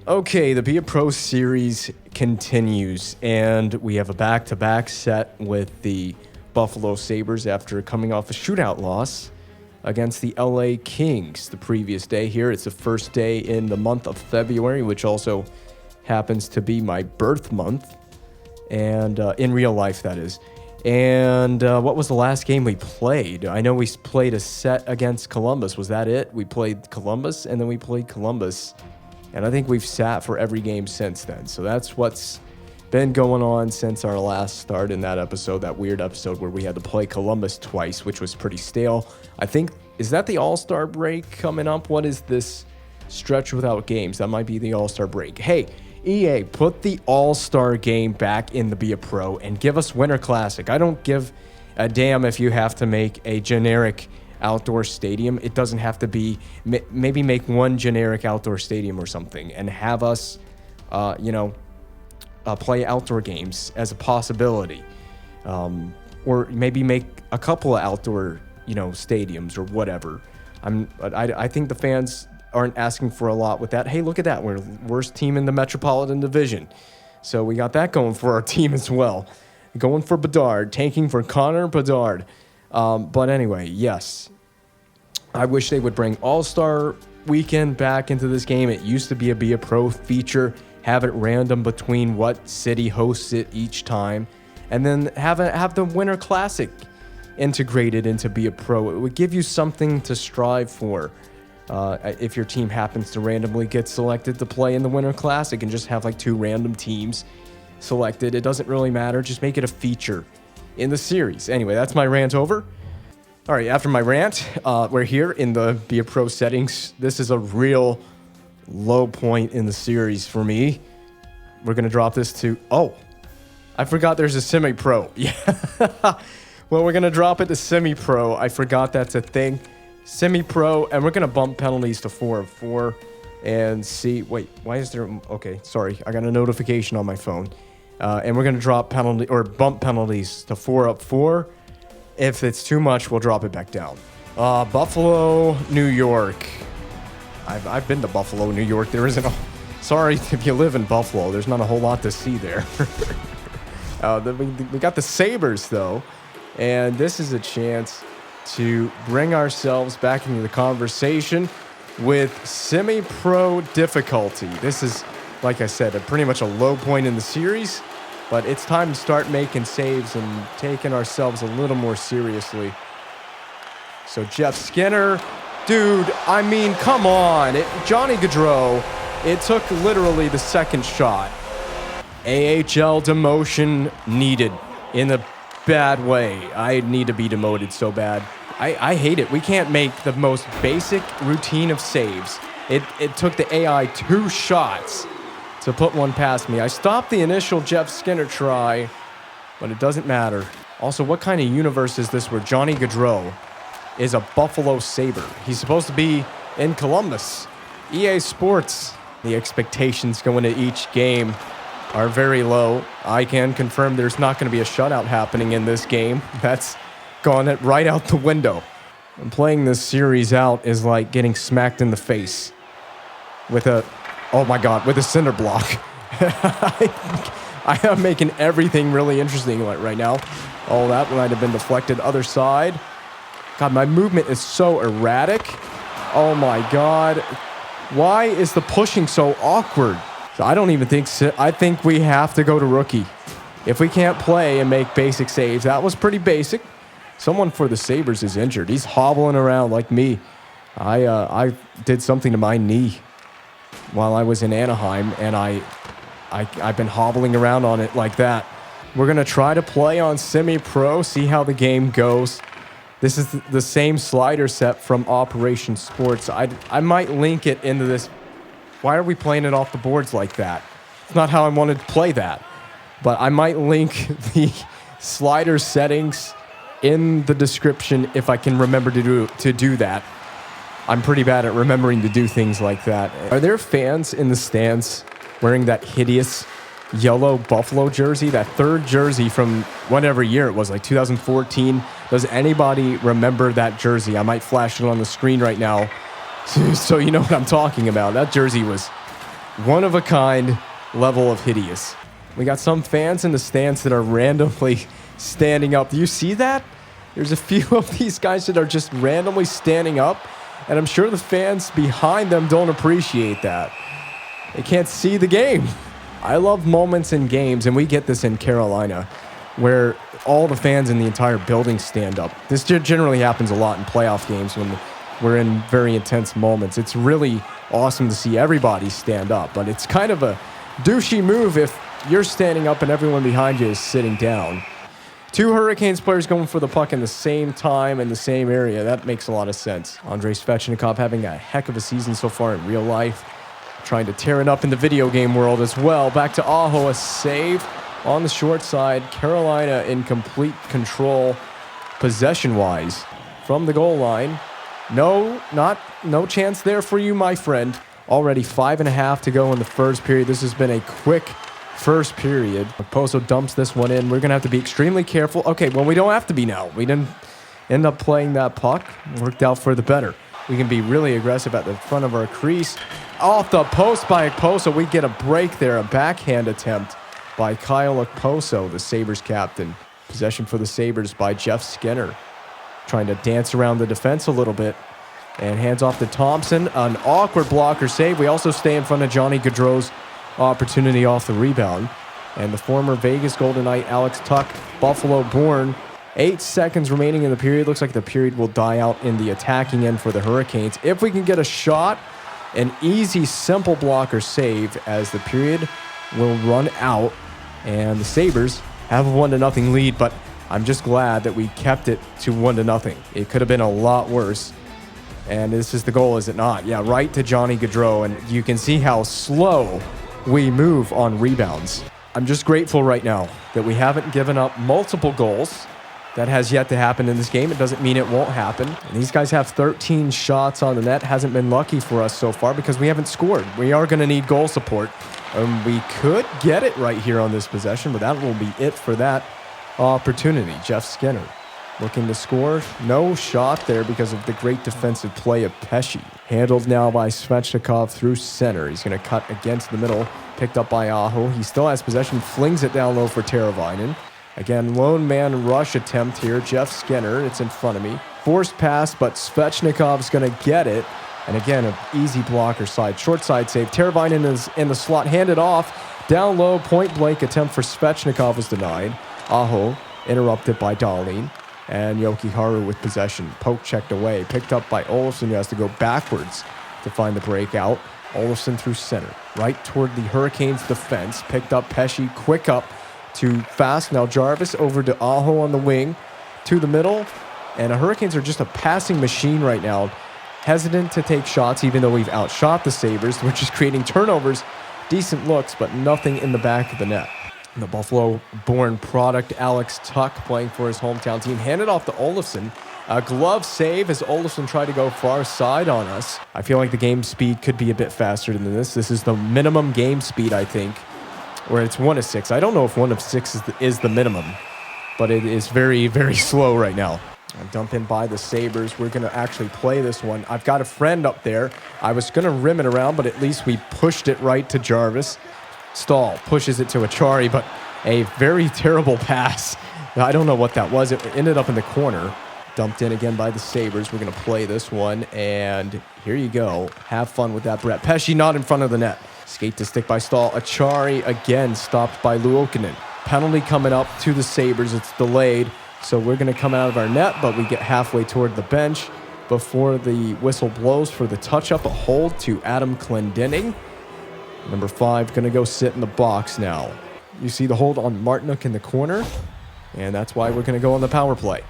Okay, the Be A Pro series continues, and we have a back-to-back set with the Buffalo Sabres after coming off a shootout loss against the LA Kings the previous day here. It's the first day in the month of February, which also happens to be my birth month, and in real life, that is. And what was the last game we played? I know we played a set against Columbus. Was that it? We played Columbus, and then we played Columbus. And I think we've sat for every game since then. So that's what's been going on since our last start in that episode, that weird episode where we had to play Columbus twice, which was pretty stale. I think, is that the All-Star break coming up? What is this stretch without games? That might be the All-Star break. Hey, EA, put the All-Star game back in the Be A Pro and give us Winter Classic. I don't give a damn if you have to make a generic outdoor stadium. It doesn't have to be, maybe make one generic outdoor stadium or something and have us, play outdoor games as a possibility. Or maybe make a couple of outdoor, stadiums or whatever. I think the fans aren't asking for a lot with that. Hey, look at that. We're the worst team in the Metropolitan Division. So we got that going for our team as well. Going for Bedard, tanking for Connor Bedard. But anyway, yes. I wish they would bring All-Star Weekend back into this game. It used to be a Pro feature. Have it random between what city hosts it each time. And then have the Winter Classic integrated into Be A Pro. It would give you something to strive for. If your team happens to randomly get selected to play in the Winter Classic and just have like two random teams selected. It doesn't really matter. Just make it a feature in the series. Anyway, that's my rant over. All right, after my rant, we're here in the Be A Pro settings. This is a real low point in the series for me. We're going to drop this to... Oh, I forgot there's a semi-pro. Yeah. Well, we're going to drop it to semi-pro. I forgot that's a thing. Semi-pro, and we're going to bump penalties to 4 of 4 and see... Wait, why is there... Okay, sorry. I got a notification on my phone. And we're going to drop penalty or bump penalties to 4 up 4. If it's too much, we'll drop it back down. Buffalo, New York. I've been to Buffalo, New York. There isn't a... Sorry if you live in Buffalo. There's not a whole lot to see there. We got the Sabres, though. And this is a chance to bring ourselves back into the conversation with semi-pro difficulty. This is, like I said, pretty much a low point in the series. But it's time to start making saves and taking ourselves a little more seriously. So Jeff Skinner, dude, I mean, come on. Johnny Gaudreau, it took literally the second shot. AHL demotion needed in a bad way. I need to be demoted so bad. I hate it. We can't make the most basic routine of saves. It took the AI 2 shots to put one past me. I stopped the initial Jeff Skinner try, but it doesn't matter. Also, what kind of universe is this where Johnny Gaudreau is a Buffalo Sabre? He's supposed to be in Columbus. EA Sports, the expectations going into each game are very low. I can confirm there's not going to be a shutout happening in this game. That's gone right out the window. And playing this series out is like getting smacked in the face with a... Oh my God, with a cinder block. I am making everything really interesting right now. Oh, that might have been deflected. Other side. God, my movement is so erratic. Oh my God. Why is the pushing so awkward? So I don't even think... I think we have to go to rookie. If we can't play and make basic saves, that was pretty basic. Someone for the Sabres is injured. He's hobbling around like me. I did something to my knee while I was in Anaheim, and I've been hobbling around on it like that. We're going to try to play on semi-pro, see how the game goes. This is the same slider set from Operation Sports. I might link it into this. Why are we playing it off the boards like that? It's not how I wanted to play that. But I might link the slider settings in the description if I can remember to do that. I'm pretty bad at remembering to do things like that. Are there fans in the stands wearing that hideous yellow Buffalo jersey, that third jersey from whatever year it was, like 2014? Does anybody remember that jersey? I might flash it on the screen right now so you know what I'm talking about. That jersey was one-of-a-kind level of hideous. We got some fans in the stands that are randomly standing up. Do you see that? There's a few of these guys that are just randomly standing up, and I'm sure the fans behind them don't appreciate that. They can't see the game. I love moments in games, and we get this in Carolina, where all the fans in the entire building stand up. This generally happens a lot in playoff games when we're in very intense moments. It's really awesome to see everybody stand up, but it's kind of a douchey move if you're standing up and everyone behind you is sitting down. Two Hurricanes players going for the puck in the same time in the same area. That makes a lot of sense. Andrei Svechnikov having a heck of a season so far in real life. Trying to tear it up in the video game world as well. Back to Aho, a save on the short side. Carolina in complete control possession-wise from the goal line. No chance there for you, my friend. Already 5.5 to go in the first period. This has been a quick first period. Okposo dumps this one in. We're going to have to be extremely careful. Okay, well, we don't have to be now. We didn't end up playing that puck. Worked out for the better. We can be really aggressive at the front of our crease. Off the post by Okposo. We get a break there. A backhand attempt by Kyle Okposo, the Sabres captain. Possession for the Sabres by Jeff Skinner. Trying to dance around the defense a little bit. And hands off to Thompson. An awkward blocker save. We also stay in front of Johnny Gaudreau's opportunity off the rebound. And the former Vegas Golden Knight Alex Tuch, Buffalo-born. 8 seconds remaining in the period. Looks like the period will die out in the attacking end for the Hurricanes. If we can get a shot, an easy, simple blocker save as the period will run out. And the Sabres have a 1-0 lead, but I'm just glad that we kept it to 1-0. It could have been a lot worse. And this is the goal, is it not? Yeah, right to Johnny Gaudreau, and you can see how slow we move on rebounds. I'm just grateful right now that we haven't given up multiple goals. That has yet to happen in this game. It doesn't mean it won't happen. And these guys have 13 shots on the net. Hasn't been lucky for us so far because we haven't scored. We are going to need goal support. We could get it right here on this possession, but that will be it for that opportunity. Jeff Skinner looking to score. No shot there because of the great defensive play of Pesce. Handled now by Svechnikov through center. He's going to cut against the middle. Picked up by Aho. He still has possession. Flings it down low for Teravainen. Again, lone man rush attempt here. Jeff Skinner, it's in front of me. Forced pass, but Svechnikov's going to get it. And again, an easy blocker side. Short side save. Teravainen is in the slot. Handed off. Down low, point blank attempt for Svechnikov was denied. Aho interrupted by Dahlin. And Jokiharju with possession. Poke checked away. Picked up by Olofsson, who has to go backwards to find the breakout. Olofsson through center. Right toward the Hurricanes' defense. Picked up Pesce. Quick up to fast. Now Jarvis over to Aho on the wing. To the middle. And the Hurricanes are just a passing machine right now. Hesitant to take shots, even though we've outshot the Sabres, which is creating turnovers. Decent looks, but nothing in the back of the net. The Buffalo-born product, Alex Tuch, playing for his hometown team. Handed off to Olofsson. A glove save as Olofsson tried to go far side on us. I feel like the game speed could be a bit faster than this. This is the minimum game speed, I think. Or it's 1 of 6. I don't know if 1 of 6 is the minimum. But it is very, very slow right now. A dump in by the Sabres. We're going to actually play this one. I've got a friend up there. I was going to rim it around, but at least we pushed it right to Jarvis. Stahl pushes it to Achari, but a very terrible pass. I don't know what that was. It ended up in the corner. Dumped in again by the Sabres. We're going to play this one, and here you go. Have fun with that, Brett. Pesce not in front of the net. Skate to stick by Stahl. Achari again stopped by Luukkonen. Penalty coming up to the Sabres. It's delayed, so we're going to come out of our net, but we get halfway toward the bench before the whistle blows for the touch-up. A hold to Adam Clendening. Number 5 going to go sit in the box now. You see the hold on Martinook in the corner, and that's why we're going to go on the power play.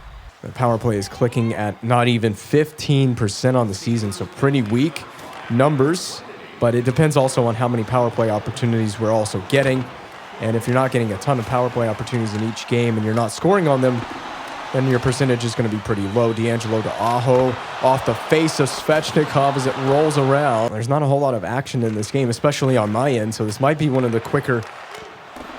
The power play is clicking at not even 15% on the season, so pretty weak numbers, but it depends also on how many power play opportunities we're also getting. And if you're not getting a ton of power play opportunities in each game and you're not scoring on them, then your percentage is going to be pretty low. DeAngelo to Aho off the face of Svechnikov as it rolls around. There's not a whole lot of action in this game, especially on my end, so this might be one of the quicker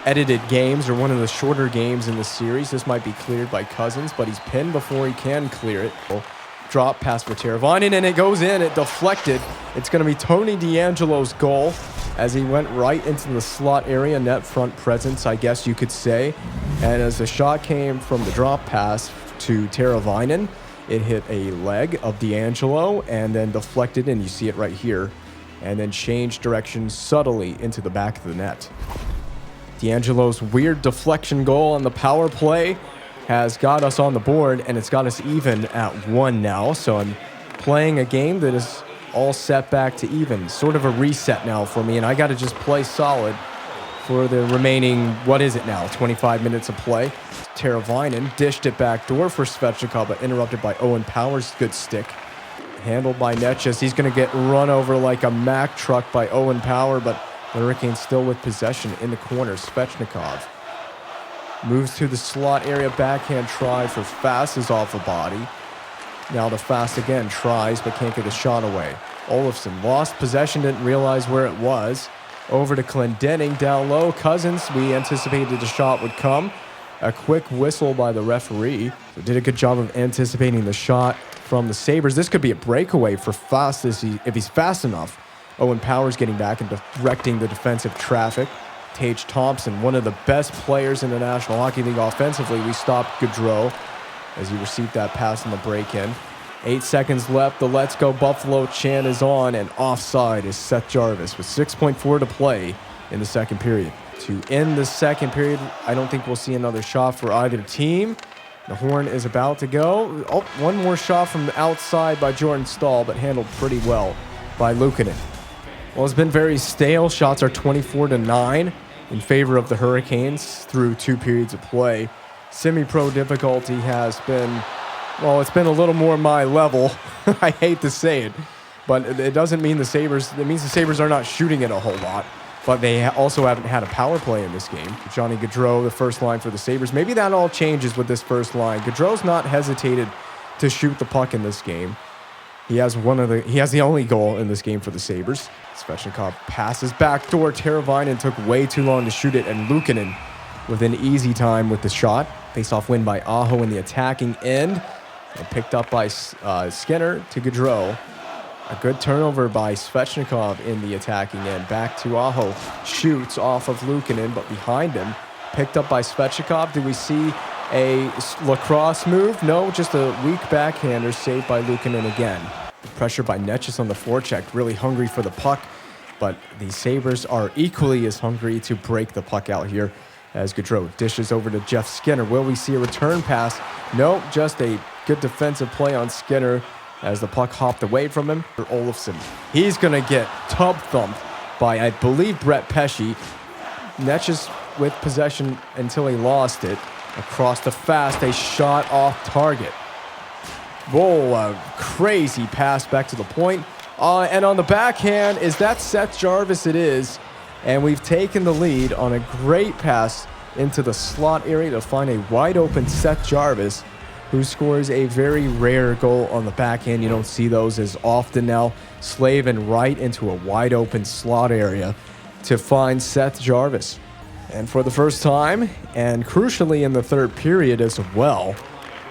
edited games or one of the shorter games in the series. This might be cleared by Cousins, but he's pinned before he can clear it. Drop pass for Teravainen, and it goes in. It deflected. It's going to be Tony DeAngelo's goal. as he went right into the slot area, net front presence, I guess you could say. And as the shot came from the drop pass to Teravainen, it hit a leg of D'Angelo and then deflected, and you see it right here, and then changed direction subtly into the back of the net. D'Angelo's weird deflection goal on the power play has got us on the board, and it's got us even at 1 now. So I'm playing a game that is all set back to even. Sort of a reset now for me, and I got to just play solid for the remaining, what is it now, 25 minutes of play. Teravainen dished it back door for Svechnikov, but interrupted by Owen Powers' good stick. Handled by Netches. He's going to get run over like a Mack truck by Owen Power, but the Hurricanes still with possession in the corner. Svechnikov moves to the slot area, backhand try for Fast is off a body. Now to Fast again, tries but can't get the shot away. Olofsson lost possession, didn't realize where it was. Over to Clendenning, down low. Cousins, we anticipated the shot would come. A quick whistle by the referee. So did a good job of anticipating the shot from the Sabres. This could be a breakaway for Fast if he's fast enough. Owen Powers getting back and directing the defensive traffic. Tage Thompson, one of the best players in the National Hockey League offensively. We stopped Gaudreau as he received that pass on the break-in. 8 seconds left. The Let's Go Buffalo chant is on, and offside is Seth Jarvis with 6.4 to play in the second period. To end the second period, I don't think we'll see another shot for either team. The horn is about to go. Oh, one more shot from the outside by Jordan Staal, but handled pretty well by Luukkonen. Well, it's been very stale. Shots are 24-9 in favor of the Hurricanes through 2 periods of play. Semi-pro difficulty has been, well, it's been a little more my level. I hate to say it, but it doesn't mean the Sabres, it means the Sabres are not shooting it a whole lot, but they also haven't had a power play in this game. Johnny Gaudreau, the first line for the Sabres. Maybe that all changes with this first line. Gaudreau's not hesitated to shoot the puck in this game. He has the only goal in this game for the Sabres. Svechnikov passes backdoor. Teravainen took way too long to shoot it, and Luukkonen with an easy time with the shot. Face-off win by Aho in the attacking end. And picked up by Skinner to Gaudreau. A good turnover by Svechnikov in the attacking end. Back to Aho. Shoots off of Luukkonen, but behind him. Picked up by Svechnikov. Do we see a lacrosse move? No, just a weak backhander saved by Luukkonen again. Pressure by Netches on the forecheck. Really hungry for the puck, but the Sabres are equally as hungry to break the puck out here as Gaudreau dishes over to Jeff Skinner. Will we see a return pass? No, just a good defensive play on Skinner as the puck hopped away from him. For Olofsson, he's going to get tub-thumped by, I believe, Brett Pesce. Netches with possession until he lost it. Across the Fast, a shot off target. Whoa, a crazy pass back to the point. And on the backhand, is that Seth Jarvis? It is. And we've taken the lead on a great pass into the slot area to find a wide open Seth Jarvis, who scores a very rare goal on the backhand. You don't see those as often now. Slavin right into a wide open slot area to find Seth Jarvis. And for the first time, and crucially in the third period as well,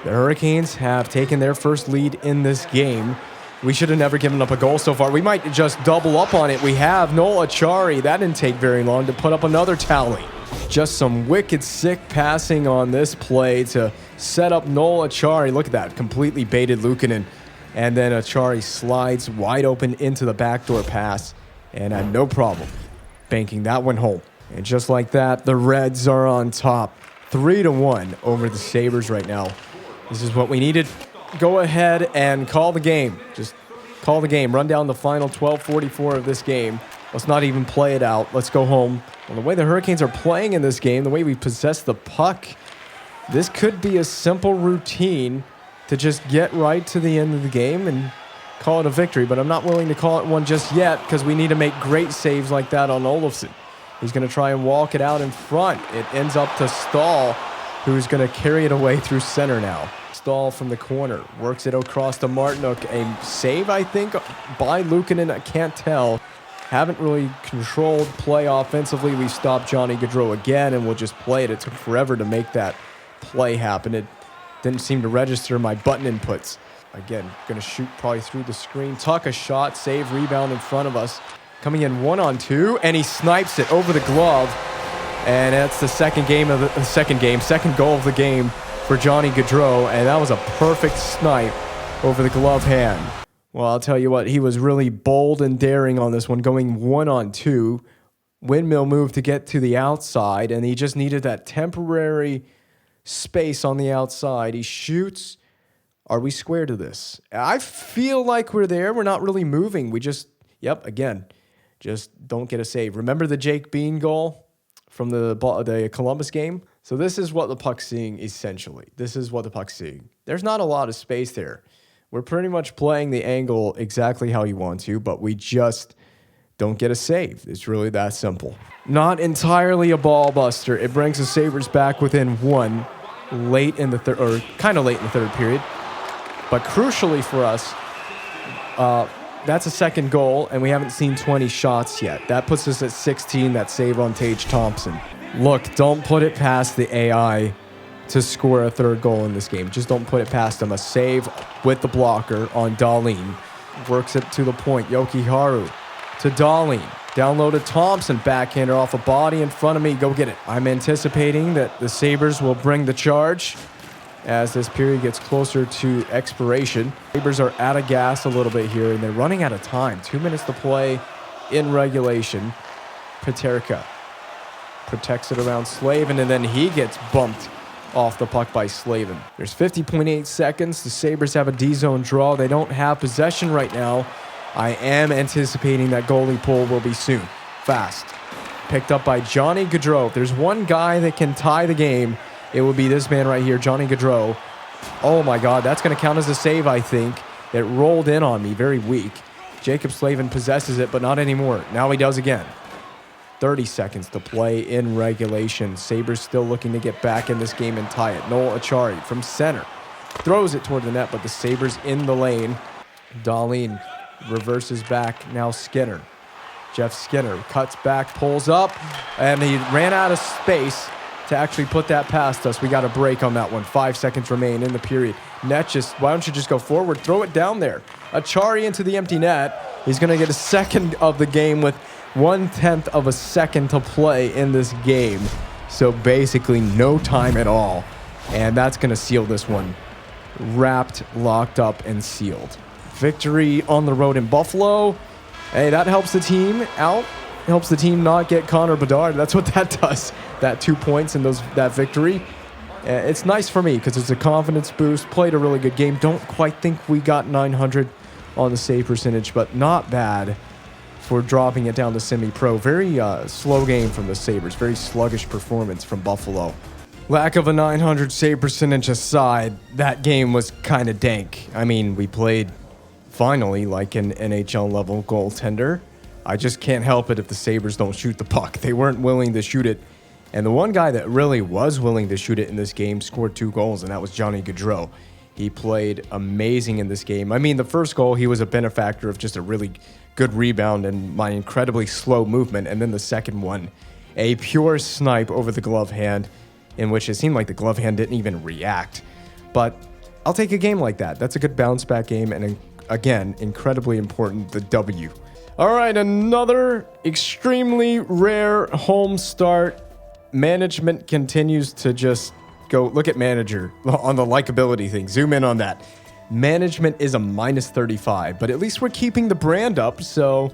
the Hurricanes have taken their first lead in this game. We should have never given up a goal so far. We might just double up on it. We have Noel Acciari. That didn't take very long to put up another tally. Just some wicked sick passing on this play to set up Noel Acciari. Look at that, completely baited Luukkonen. And then Acciari slides wide open into the backdoor pass and had no problem banking that one home. And just like that, the Reds are on top, 3-1 over the Sabres right now. This is what we needed. Go ahead and call the game. Just call the game. Run down the final 12:44 of this game. Let's not even play it out. Let's go home. Well, the way the Hurricanes are playing in this game, the way we possess the puck, this could be a simple routine to just get right to the end of the game and call it a victory. But I'm not willing to call it one just yet because we need to make great saves like that on Olofsson. He's going to try and walk it out in front. It ends up to Staal, who's going to carry it away through center now. Staal from the corner, works it across to Martinook. A save, I think, by Luukkonen. I can't tell. Haven't really controlled play offensively. We stopped Johnny Gaudreau again, and we'll just play it. It took forever to make that play happen. It didn't seem to register my button inputs. Again, going to shoot probably through the screen. Tuck a shot, save, rebound in front of us. coming in 1-on-2, and he snipes it over the glove. And that's the second goal of the game for Johnny Gaudreau, and that was a perfect snipe over the glove hand. Well, I'll tell you what, he was really bold and daring on this one, going 1-on-2. Windmill move to get to the outside, and he just needed that temporary space on the outside. He shoots. Are we square to this? I feel like we're there. We're not really moving. We just, again, just don't get a save. Remember the Jake Bean goal from the Columbus game? So this is what the puck's seeing, essentially. This is what the puck's seeing. There's not a lot of space there. We're pretty much playing the angle exactly how you want to, but we just don't get a save. It's really that simple. Not entirely a ball buster. It brings the Sabres back within one late in the third, or kind of late in the third period. But crucially for us, that's a second goal, and we haven't seen 20 shots yet. That puts us at 16, that save on Tage Thompson. Look, don't put it past the AI to score a third goal in this game. Just don't put it past them. A save with the blocker on Dahlin. Works it to the point. Yokiharu to Dahlin. Down low to Thompson. Backhander off a body in front of me. Go get it. I'm anticipating that the Sabres will bring the charge as this period gets closer to expiration. Sabres are out of gas a little bit here, and they're running out of time. 2 minutes to play in regulation. Peterka protects it around Slavin, and then he gets bumped off the puck by Slavin. There's 50.8 seconds. The Sabres have a D-zone draw. They don't have possession right now. I am anticipating that goalie pull will be soon. Fast. Picked up by Johnny Gaudreau. If there's one guy that can tie the game, it will be this man right here, Johnny Gaudreau. Oh my God, that's going to count as a save, I think. It rolled in on me, very weak. Jacob Slavin possesses it, but not anymore. Now he does again. 30 seconds to play in regulation. Sabres still looking to get back in this game and tie it. Noel Achari from center. Throws it toward the net, but the Sabres in the lane. Dahlin reverses back. Now Skinner. Jeff Skinner cuts back, pulls up, and he ran out of space to actually put that past us. We got a break on that one. 5 seconds remain in the period. Net why don't you just go forward? Throw it down there. Achari into the empty net. He's going to get a second of the game with 1/10 of a second to play in this game. So basically no time at all. And that's going to seal this one. Wrapped, locked up, and sealed. Victory on the road in Buffalo. Hey, that helps the team out. Helps the team not get Connor Bedard. That's what that does. That 2 points and that victory. It's nice for me because it's a confidence boost. Played a really good game. Don't quite think we got 900 on the save percentage, but not bad for dropping it down to semi-pro. Very slow game from the Sabres. Very sluggish performance from Buffalo. Lack of a 900 save percentage aside, that game was kind of dank. I mean, we played finally like an NHL level goaltender. I just can't help it if the Sabres don't shoot the puck. They weren't willing to shoot it. And the one guy that really was willing to shoot it in this game scored 2 goals, and that was Johnny Gaudreau. He played amazing in this game. I mean, the first goal, he was a benefactor of just a really good rebound and my incredibly slow movement. And then the second one, a pure snipe over the glove hand, in which it seemed like the glove hand didn't even react. But I'll take a game like that. That's a good bounce back game. And again, incredibly important, the W. All right, another extremely rare home start. Management continues to just go, look at manager on the likability thing. Zoom in on that. Management is a -35, but at least we're keeping the brand up. So,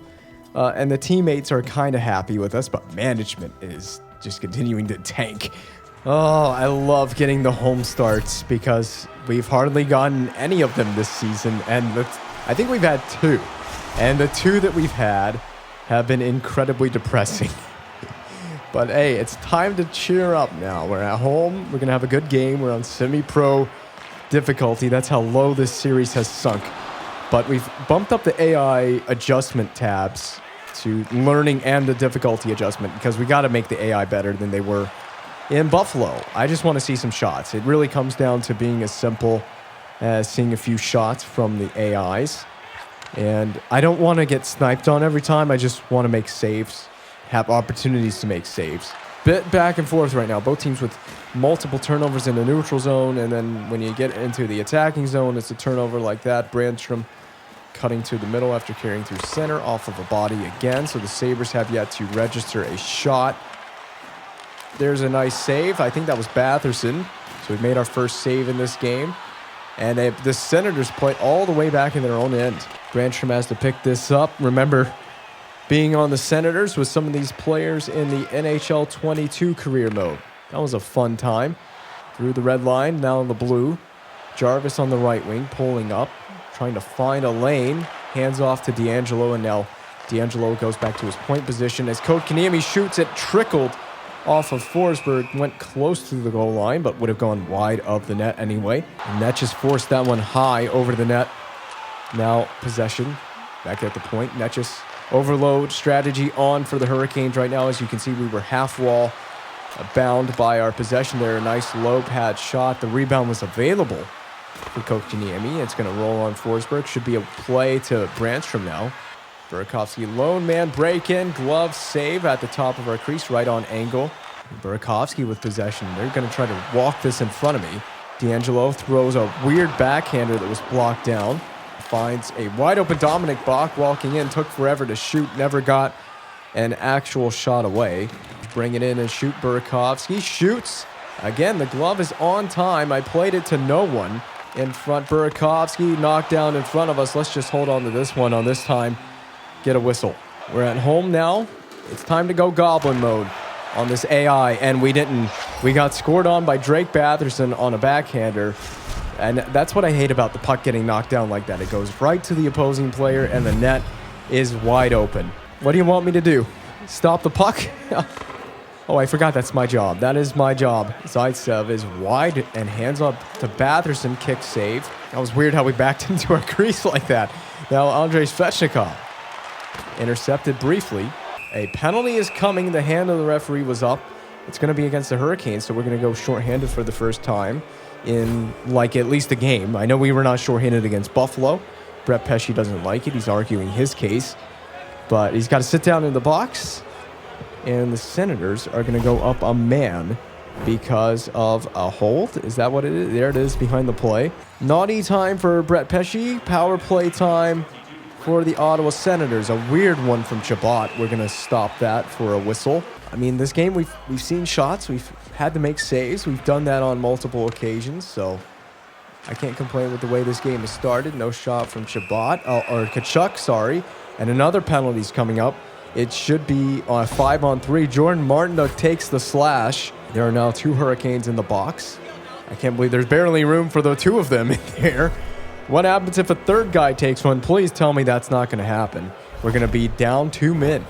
and the teammates are kind of happy with us, but management is just continuing to tank. Oh, I love getting the home starts because we've hardly gotten any of them this season. And I think we've had 2. And the 2 that we've had have been incredibly depressing. But hey, it's time to cheer up now. We're at home. We're going to have a good game. We're on semi-pro difficulty. That's how low this series has sunk. But we've bumped up the AI adjustment tabs to learning and the difficulty adjustment because we got to make the AI better than they were in Buffalo. I just want to see some shots. It really comes down to being as simple as seeing a few shots from the AIs. And I don't want to get sniped on every time. I just want to make saves, have opportunities to make saves. Bit back and forth right now. Both teams with multiple turnovers in the neutral zone. And then when you get into the attacking zone, it's a turnover like that. Brandstrom cutting to the middle after carrying through center off of a body again. So the Sabres have yet to register a shot. There's a nice save. I think that was Batherson. So we made our first save in this game. And the Senators play all the way back in their own end. Brandstrom has to pick this up. Remember, being on the Senators with some of these players in the NHL 22 career mode. That was a fun time. Through the red line, now in the blue. Jarvis on the right wing, pulling up, trying to find a lane. Hands off to D'Angelo, and now D'Angelo goes back to his point position. As Kotkaniemi shoots it, trickled off of Forsberg, went close to the goal line, but would have gone wide of the net anyway. And that just forced that one high over the net. Now possession, back at the point. Netchus overload strategy on for the Hurricanes right now. As you can see, we were half wall bound by our possession there. A nice low pad shot. The rebound was available for Kotkaniemi. It's going to roll on Forsberg. Should be a play to Brandstrom now. Burakovsky lone man break in, glove save at the top of our crease, right on angle. Burakovsky with possession. They're going to try to walk this in front of me. D'Angelo throws a weird backhander that was blocked down. Finds a wide open Dominic Bach walking in. Took forever to shoot. Never got an actual shot away. Bring it in and shoot. Burakovsky shoots. Again, the glove is on time. I played it to no one. In front, Burakovsky knocked down in front of us. Let's just hold on to this one on this time. Get a whistle. We're at home now. It's time to go goblin mode on this AI, and we didn't. We got scored on by Drake Batherson on a backhander, and that's what I hate about the puck getting knocked down like that. It goes right to the opposing player, and the net is wide open. What do you want me to do? Stop the puck? Oh, I forgot that's my job. That is my job. Zaitsev is wide and hands up to Batherson. Kick save. That was weird how we backed into our crease like that. Now Andrei Svechnikov. Intercepted briefly. A penalty is coming. The hand of the referee was up. It's going to be against the Hurricanes, so we're going to go shorthanded for the first time in, like, at least a game. I know we were not shorthanded against Buffalo. Brett Pesce doesn't like it. He's arguing his case. But he's got to sit down in the box. And the Senators are going to go up a man because of a hold. Is that what it is? There it is behind the play. Naughty time for Brett Pesce. Power play time for the Ottawa Senators. A weird one from Chabot. We're going to stop that for a whistle. I mean, this game we've seen shots. We've had to make saves. We've done that on multiple occasions, so I can't complain with the way this game has started. No shot from Chabot, or Tkachuk, sorry. And another penalty's coming up. It should be on 5-on-3. Jordan Martinook takes the slash. There are now 2 Hurricanes in the box. I can't believe there's barely room for the 2 of them in there. What happens if a third guy takes one? Please tell me that's not going to happen. We're going to be down 2 men.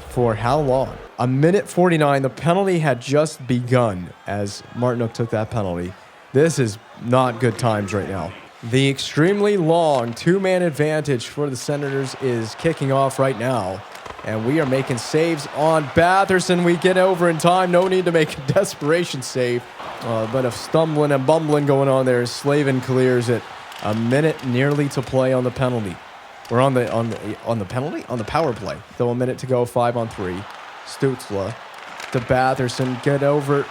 For how long? 1:49. The penalty had just begun as Martinook took that penalty. This is not good times right now. The extremely long 2-man advantage for the Senators is kicking off right now. And we are making saves on Batherson. We get over in time. No need to make a desperation save. But a stumbling and bumbling going on there. Slavin clears it. A minute nearly to play on the penalty. We're on the penalty? On the power play. Still a minute to go. 5-on-3. Stützle to Batherson. Get over.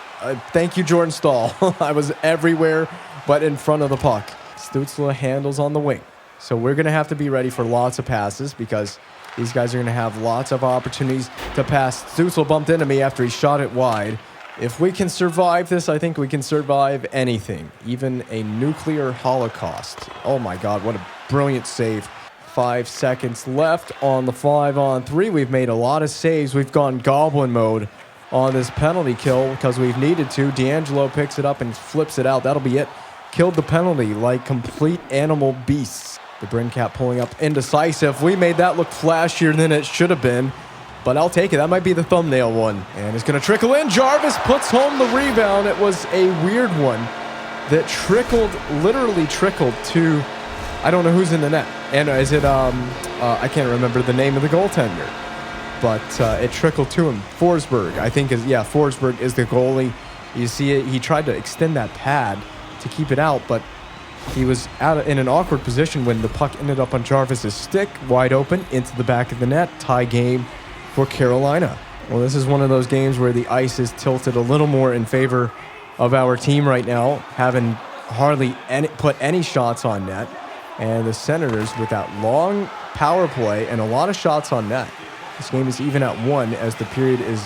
Thank you, Jordan Stahl. I was everywhere but in front of the puck. Stützle handles on the wing. So we're going to have to be ready for lots of passes because these guys are going to have lots of opportunities to pass. Stützle bumped into me after he shot it wide. If we can survive this, I think we can survive anything, even a nuclear holocaust. Oh my God, what a brilliant save. 5 seconds left on the 5-on-3. We've made a lot of saves. We've gone goblin mode on this penalty kill because we've needed to. D'Angelo picks it up and flips it out. That'll be it. Killed the penalty like complete animal beasts. The Brincap pulling up indecisive. We made that look flashier than it should have been, but I'll take it. That might be the thumbnail one. And it's going to trickle in. Jarvis puts home the rebound. It was a weird one that literally trickled to, I don't know who's in the net. And is it, I can't remember the name of the goaltender, but it trickled to him. Forsberg, I think Forsberg is the goalie. You see it, he tried to extend that pad to keep it out, but he was in an awkward position when the puck ended up on Jarvis's stick, wide open, into the back of the net. Tie game for Carolina. Well, this is one of those games where the ice is tilted a little more in favor of our team right now, having hardly put any shots on net. And the Senators with that long power play and a lot of shots on net. This game is even at 1 as the period is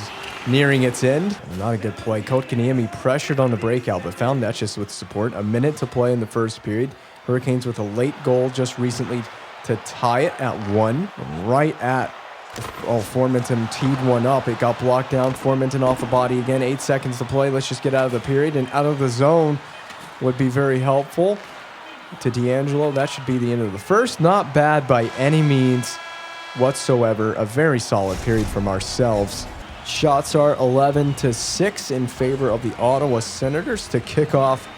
nearing its end. Not a good play. Kotkaniemi pressured on the breakout, but found Netchus with support. A minute to play in the first period. Hurricanes with a late goal just recently to tie it at 1. Right at, Formenton teed one up. It got blocked down. Formenton off the body again. 8 seconds to play. Let's just get out of the period. And out of the zone would be very helpful to D'Angelo. That should be the end of the first. Not bad by any means whatsoever. A very solid period from ourselves. Shots are 11-6 in favor of the Ottawa Senators to kick off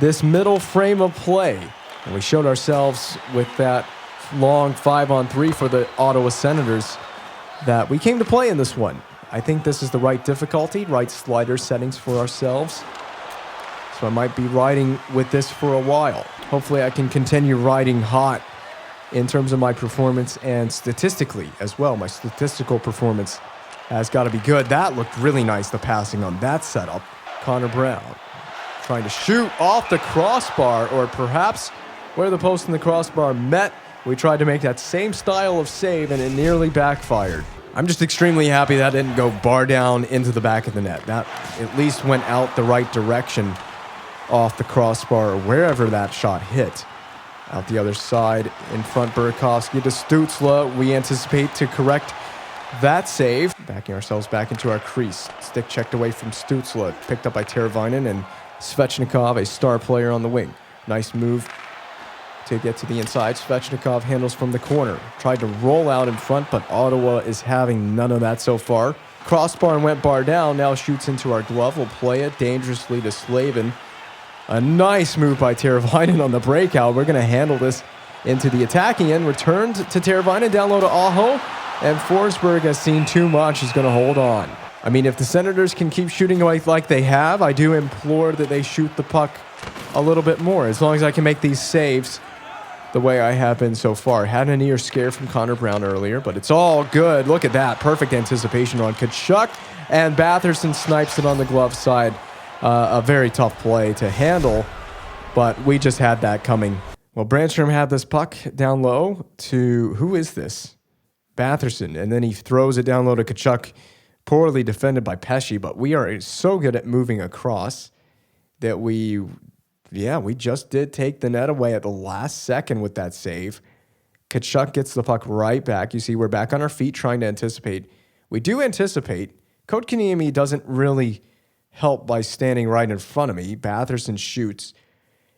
this middle frame of play. And we showed ourselves with that long 5-on-3 for the Ottawa Senators that we came to play in this one. I think this is the right difficulty, right slider settings for ourselves. So I might be riding with this for a while. Hopefully I can continue riding hot in terms of my performance and statistically as well. My statistical performance has got to be good. That looked really nice, the passing on that setup. Connor Brown trying to shoot off the crossbar, or perhaps where the post and the crossbar met. We tried to make that same style of save, and it nearly backfired. I'm just extremely happy that didn't go bar down into the back of the net. That at least went out the right direction off the crossbar, or wherever that shot hit. Out the other side, in front, Burakovsky to Stützle. We anticipate to correct that save. Backing ourselves back into our crease. Stick checked away from Stützle. Picked up by Teravainen, and Svechnikov, a star player on the wing. Nice move to get to the inside. Svechnikov handles from the corner. Tried to roll out in front, but Ottawa is having none of that so far. Crossbar and went bar down. Now shoots into our glove. We'll play it dangerously to Slavin. A nice move by Teravainen on the breakout. We're going to handle this into the attacking end. Returned to Teravainen, down low to Aho. And Forsberg has seen too much. He's going to hold on. I mean, if the Senators can keep shooting like they have, I do implore that they shoot the puck a little bit more. As long as I can make these saves the way I have been so far. Had a near scare from Connor Brown earlier, but it's all good. Look at that. Perfect anticipation on Tkachuk. And Batherson snipes it on the glove side. A very tough play to handle, but we just had that coming. Well, Brandstrom had this puck down low to, who is this? Batherson, and then he throws it down low to Tkachuk, poorly defended by Pesce, but we are so good at moving across that we just did take the net away at the last second with that save. Tkachuk gets the puck right back. You see, we're back on our feet trying to anticipate. We do anticipate. Kotkaniemi doesn't really help by standing right in front of me. Batherson shoots,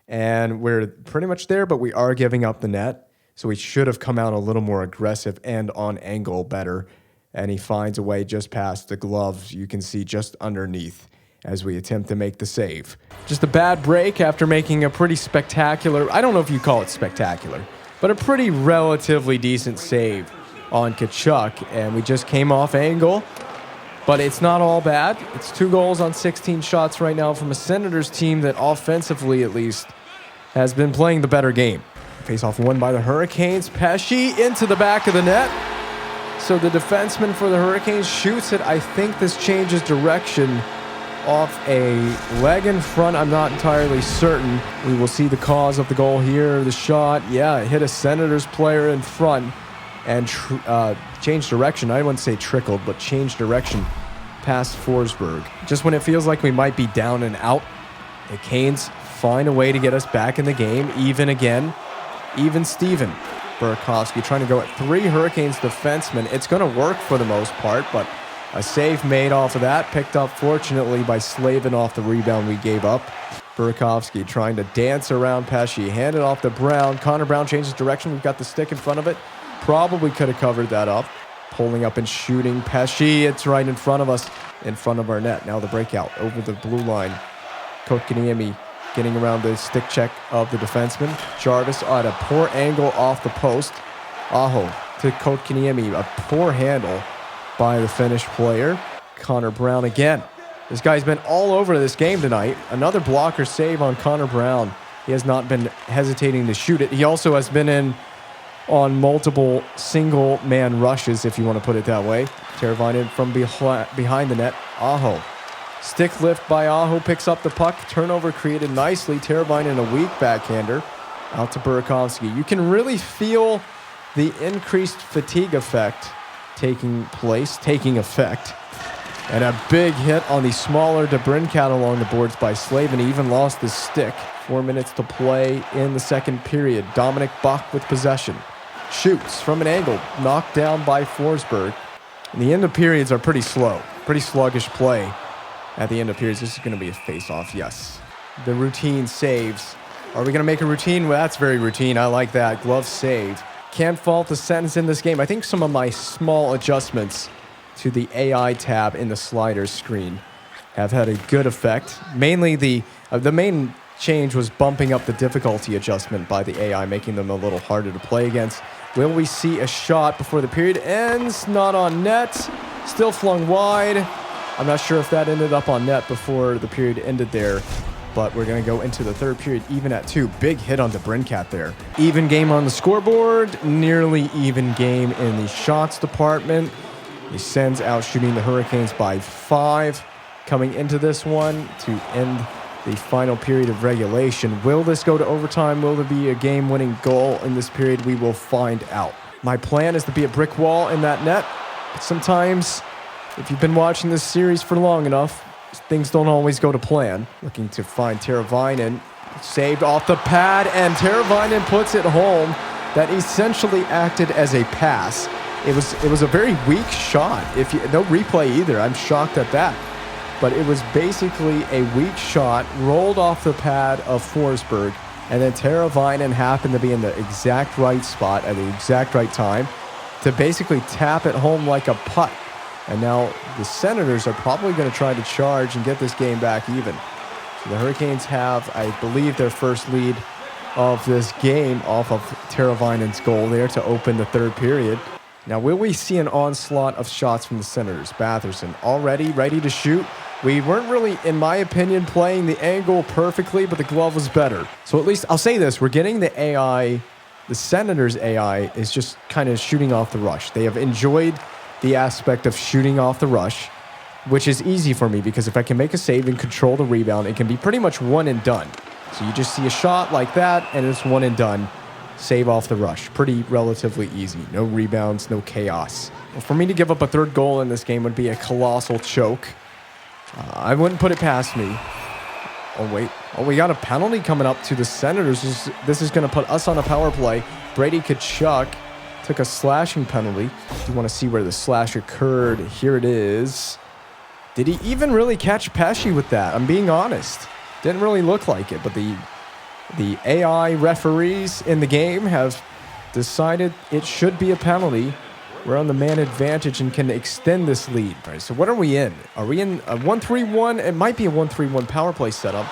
and we're pretty much there, but we are giving up the net. So we should have come out a little more aggressive and on angle better. And he finds a way just past the gloves. You can see just underneath as we attempt to make the save. Just a bad break after making a pretty spectacular, I don't know if you call it spectacular, but a pretty relatively decent save on Tkachuk. And we just came off angle. But it's not all bad. It's 2 goals on 16 shots right now from a Senators team that offensively, at least, has been playing the better game. Face-off won by the Hurricanes. Pesce into the back of the net. So the defenseman for the Hurricanes shoots it. I think this changes direction off a leg in front. I'm not entirely certain. We will see the cause of the goal here. The shot, it hit a Senators player in front and changed direction. I wouldn't say trickled, but changed direction past Forsberg. Just when it feels like we might be down and out, the Canes find a way to get us back in the game. Even Steven. Burakovsky trying to go at 3 Hurricanes defensemen. It's going to work for the most part, but a save made off of that. Picked up, fortunately, by Slavin off the rebound we gave up. Burakovsky trying to dance around Pesce. Handed off to Brown. Connor Brown changes direction. We've got the stick in front of it. Probably could have covered that up. Pulling up and shooting. Pesce, it's right in front of us, in front of our net. Now the breakout over the blue line. Kotkaniemi getting around the stick check of the defenseman. Jarvis at a poor angle off the post. Aho to Kotkaniemi. A poor handle by the Finnish player. Connor Brown again. This guy's been all over this game tonight. Another blocker save on Connor Brown. He has not been hesitating to shoot it. He also has been in on multiple single-man rushes, if you want to put it that way. Teravainen from behind the net. Aho. Stick lift by Aho, picks up the puck. Turnover created nicely. Teravainen a weak backhander. Out to Burakovsky. You can really feel the increased fatigue effect taking effect. And a big hit on the smaller DeBrincat along the boards by Slavin. He even lost his stick. 4 minutes to play in the second period. Dominic Buck with possession. Shoots from an angle. Knocked down by Forsberg. And the end of periods are pretty slow. Pretty sluggish play at the end of periods. This is going to be a face-off, yes. The routine saves. Are we going to make a routine? Well, that's very routine. I like that. Glove saved. Can't fault the sentence in this game. I think some of my small adjustments to the AI tab in the sliders screen have had a good effect. Mainly the main change was bumping up the difficulty adjustment by the AI, making them a little harder to play against. Will we see a shot before the period ends? Not on net. Still flung wide. I'm not sure if that ended up on net before the period ended there, but we're going to go into the third period even at 2. Big hit on DeBrincat there. Even game on the scoreboard. Nearly even game in the shots department. He sends out shooting the Hurricanes by 5 coming into this one to end the final period of regulation. Will this go to overtime? Will there be a game-winning goal in this period? We will find out. My plan is to be a brick wall in that net. But sometimes, if you've been watching this series for long enough, things don't always go to plan. Looking to find Teravainen. Saved off the pad, and Teravainen puts it home. That essentially acted as a pass. It was a very weak shot. No replay either. I'm shocked at that. But it was basically a weak shot, rolled off the pad of Forsberg, and then Teravainen happened to be in the exact right spot at the exact right time to basically tap it home like a putt. And now the Senators are probably going to try to charge and get this game back even. So the Hurricanes have, I believe, their first lead of this game off of Teravainen's goal there to open the third period. Now, will we see an onslaught of shots from the Senators? Batherson already ready to shoot. We weren't really, in my opinion, playing the angle perfectly, but the glove was better. So at least, I'll say this, we're getting the AI, the Senators AI is just kind of shooting off the rush. They have enjoyed the aspect of shooting off the rush, which is easy for me because if I can make a save and control the rebound, it can be pretty much one and done. So you just see a shot like that, and it's one and done. Save off the rush. Pretty relatively easy. No rebounds, no chaos. Well, for me to give up a third goal in this game would be a colossal choke. I wouldn't put it past me. Oh, wait. Oh, we got a penalty coming up to the Senators. This is going to put us on a power play. Brady Tkachuk took a slashing penalty. If you want to see where the slash occurred, here it is. Did he even really catch Pesci with that? I'm being honest. Didn't really look like it, but the AI referees in the game have decided it should be a penalty. We're on the man advantage and can extend this lead. All right, so what are we in? Are we in a 1-3-1? It might be a 1-3-1 power play setup.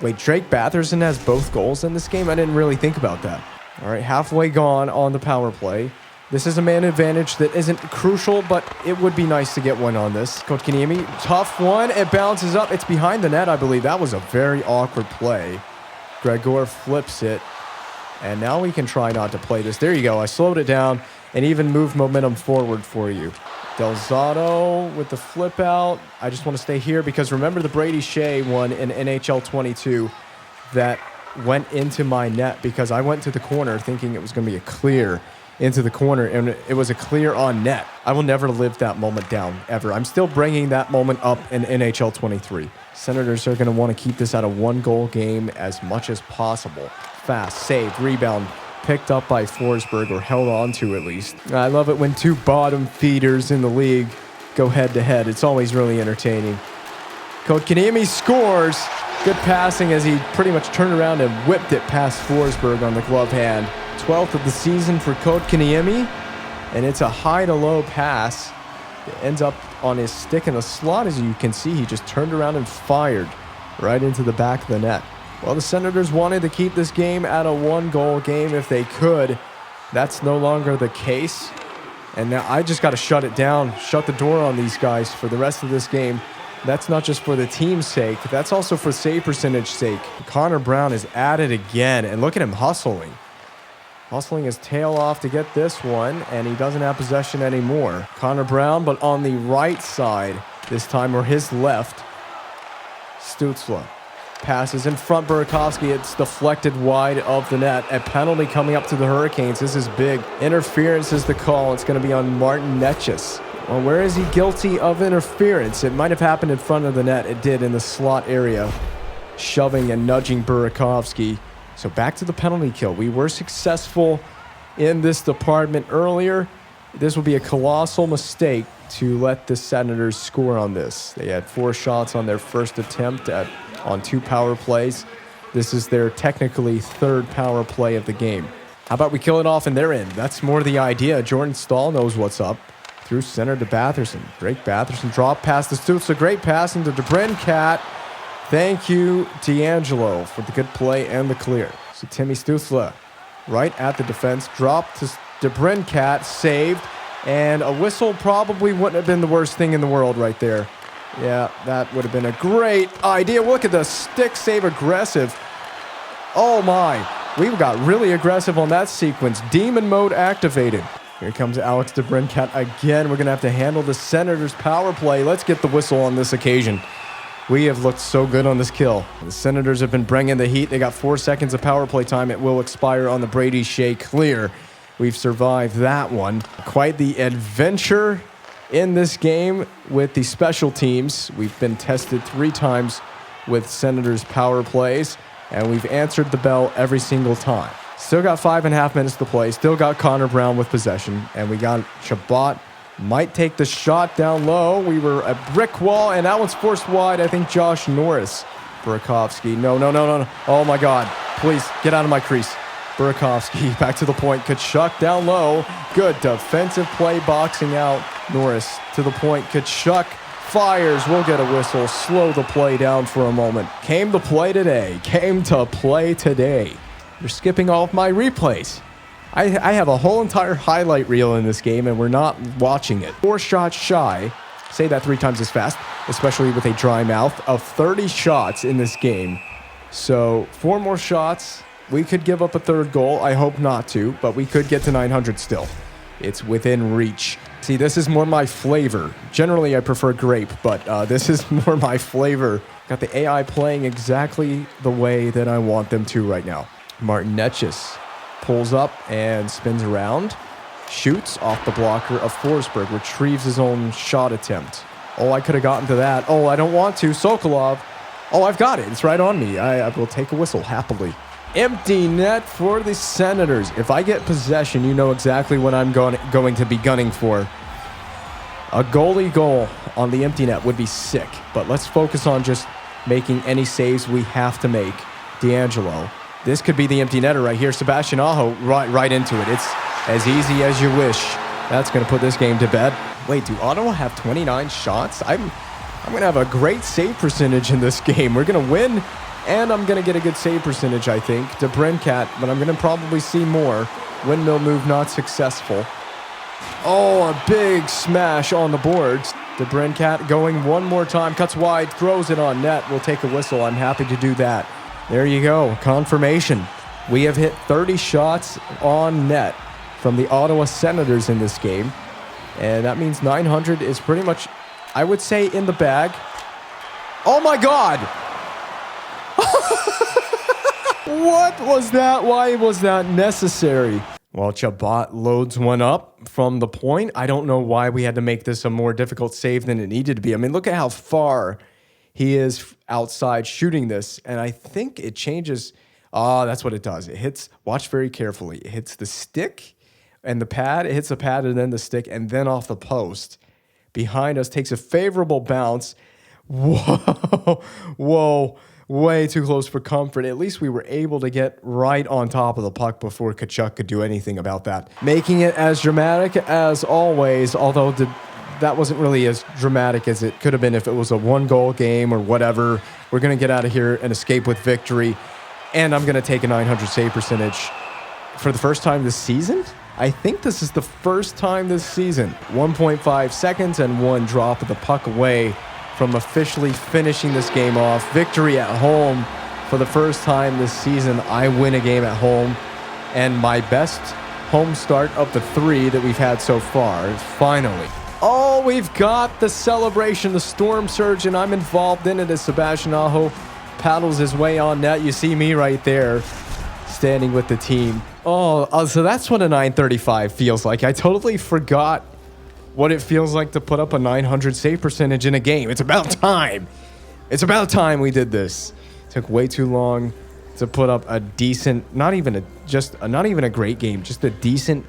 Wait, Drake Batherson has both goals in this game? I didn't really think about that. All right, halfway gone on the power play. This is a man advantage that isn't crucial, but it would be nice to get one on this. Kotkaniemi, tough one. It bounces up. It's behind the net, I believe. That was a very awkward play. Gregor flips it, and now we can try not to play this. There you go. I slowed it down and even moved momentum forward for you. Del Zotto with the flip out. I just want to stay here because remember the Brady Shea one in NHL 22 that went into my net because I went to the corner thinking it was going to be a clear into the corner, and it was a clear on net. I will never live that moment down, ever. I'm still bringing that moment up in NHL 23. Senators are going to want to keep this at a one-goal game as much as possible. Fast, saved, rebound, picked up by Forsberg, or held on to at least. I love it when two bottom feeders in the league go head-to-head. It's always really entertaining. Kotkaniemi scores. Good passing as he pretty much turned around and whipped it past Forsberg on the glove hand. 12th of the season for Kotkaniemi, and it's a high-to-low pass. It ends up on his stick in the slot. As you can see, he just turned around and fired right into the back of the net. Well, the Senators wanted to keep this game at a one-goal game if they could. That's no longer the case. And now I just got to shut it down, shut the door on these guys for the rest of this game. That's not just for the team's sake. That's also for save percentage sake. Connor Brown is at it again, and look at him hustling. Hustling his tail off to get this one, and he doesn't have possession anymore. Connor Brown, but on the right side this time, or his left. Stützle passes in front. Burakovsky, it's deflected wide of the net. A penalty coming up to the Hurricanes. This is big. Interference is the call. It's going to be on Martin Necas. Well, where is he guilty of interference? It might have happened in front of the net. It did in the slot area, shoving and nudging Burakovsky. So back to the penalty kill. We were successful in this department earlier. This will be a colossal mistake to let the Senators score on this. They had 4 shots on their first attempt on 2 power plays. This is their technically 3rd power play of the game. How about we kill it off in their end? That's more the idea. Jordan Stahl knows what's up. Through center to Batherson. Drake Batherson drop past the Stützle. Great pass into DeBrincat. Thank you, D'Angelo, for the good play and the clear. So Timmy Stützle right at the defense. Drop to DeBrincat. Saved. And a whistle probably wouldn't have been the worst thing in the world right there. Yeah, that would have been a great idea. Look at the stick save aggressive. Oh my. We got really aggressive on that sequence. Demon mode activated. Here comes Alex DeBrincat again. We're going to have to handle the Senators' power play. Let's get the whistle on this occasion. We have looked so good on this kill. The Senators have been bringing the heat. They got 4 seconds of power play time. It will expire on the Brady Shea clear. We've survived that one. Quite the adventure in this game with the special teams. We've been tested 3 times with Senators' power plays, and we've answered the bell every single time. Still got 5.5 minutes to play. Still got Connor Brown with possession, and we got Chabot. Might take the shot down low. We were a brick wall, and that one's forced wide. I think Josh Norris. Burakovsky. No. Oh, my God. Please, get out of my crease. Burakovsky back to the point. Kachuk down low. Good defensive play, boxing out. Norris to the point. Kachuk fires. We'll get a whistle. Slow the play down for a moment. Came to play today. You're skipping all of my replays. I have a whole entire highlight reel in this game, and we're not watching it. 4 shots shy. Say that 3 times as fast, especially with a dry mouth, of 30 shots in this game. So 4 more shots. We could give up a 3rd goal. I hope not to, but we could get to 900 still. It's within reach. See, this is more my flavor. Generally, I prefer grape, but this is more my flavor. Got the AI playing exactly the way that I want them to right now. Martin Necas pulls up and spins around. Shoots off the blocker of Forsberg. Retrieves his own shot attempt. Oh, I could have gotten to that. Oh, I don't want to. Sokolov. Oh, I've got it. It's right on me. I will take a whistle happily. Empty net for the Senators. If I get possession, you know exactly what I'm going to be gunning for. A goalie goal on the empty net would be sick, but let's focus on just making any saves we have to make. D'Angelo. This could be the empty netter right here. Sebastian Aho right into it. It's as easy as you wish. That's going to put this game to bed. Wait, do Ottawa have 29 shots? I'm going to have a great save percentage in this game. We're going to win, and I'm going to get a good save percentage, I think. DeBrincat, but I'm going to probably see more. Windmill move not successful. Oh, a big smash on the boards. DeBrincat going one more time. Cuts wide, throws it on net. We'll take a whistle. I'm happy to do that. There you go. Confirmation. We have hit 30 shots on net from the Ottawa Senators in this game. And that means 900 is pretty much, I would say, in the bag. Oh my God! What was that? Why was that necessary? Well, Chabot loads one up from the point. I don't know why we had to make this a more difficult save than it needed to be. I mean, look at how far he is outside shooting this, and I think it changes. That's what it does. It hits, watch very carefully. It hits the stick and the pad. It hits the pad and then the stick and then off the post. Behind us, takes a favorable bounce. Whoa. Way too close for comfort. At least we were able to get right on top of the puck before Kachuk could do anything about that. Making it as dramatic as always, although that wasn't really as dramatic as it could have been if it was a 1-goal game or whatever. We're going to get out of here and escape with victory. And I'm going to take a 900 save percentage for the first time this season. I think this is the first time this season. 1.5 seconds and 1 drop of the puck away from officially finishing this game off. Victory at home for the first time this season. I win a game at home. And my best home start of the 3 that we've had so far, finally. Oh, we've got the celebration, the storm surge, and I'm involved in it as Sebastian Aho paddles his way on net. You see me right there standing with the team. So that's what a 935 feels like. I totally forgot what it feels like to put up a 900 save percentage in a game. It's about time. It's about time we did this. Took way too long to put up a decent, not even a great game, just a decent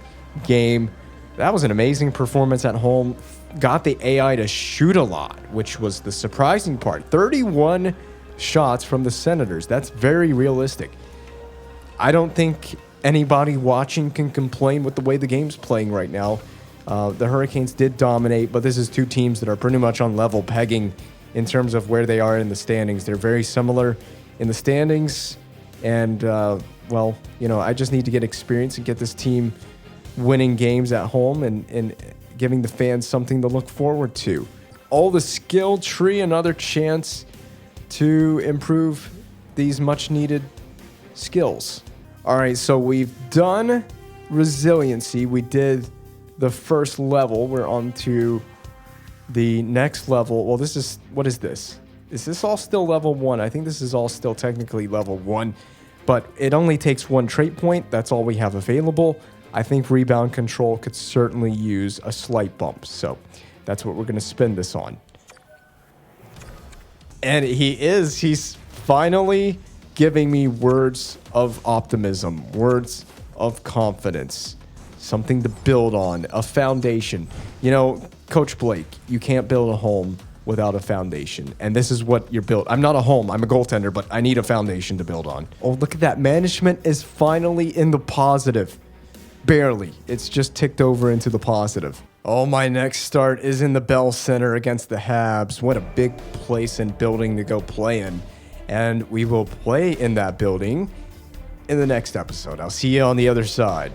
game. That was an amazing performance at home. Got the AI to shoot a lot, which was the surprising part. 31 shots from the Senators. That's very realistic. I don't think anybody watching can complain with the way the game's playing right now. The Hurricanes did dominate, but this is two teams that are pretty much on level pegging in terms of where they are in the standings. They're very similar in the standings, and I just need to get experience and get this team winning games at home and giving the fans something to look forward to. All the skill tree, another chance to improve these much needed skills. All right, so we've done resiliency. We did the first level. We're on to the next level. Well, what is this? Is this all still level 1? I think this is all still technically level 1, but it only takes 1 trait point. That's all we have available. I think rebound control could certainly use a slight bump, so that's what we're going to spend this on. And he's finally giving me words of optimism, words of confidence, something to build on, a foundation. You know, Coach Blake, you can't build a home without a foundation. And this is what you're built. I'm not a home, I'm a goaltender, but I need a foundation to build on. Oh, look at that. Management is finally in the positive. Barely. It's just ticked over into the positive. Oh, my next start is in the Bell Center against the Habs. What a big place and building to go play in. And we will play in that building in the next episode. I'll see you on the other side.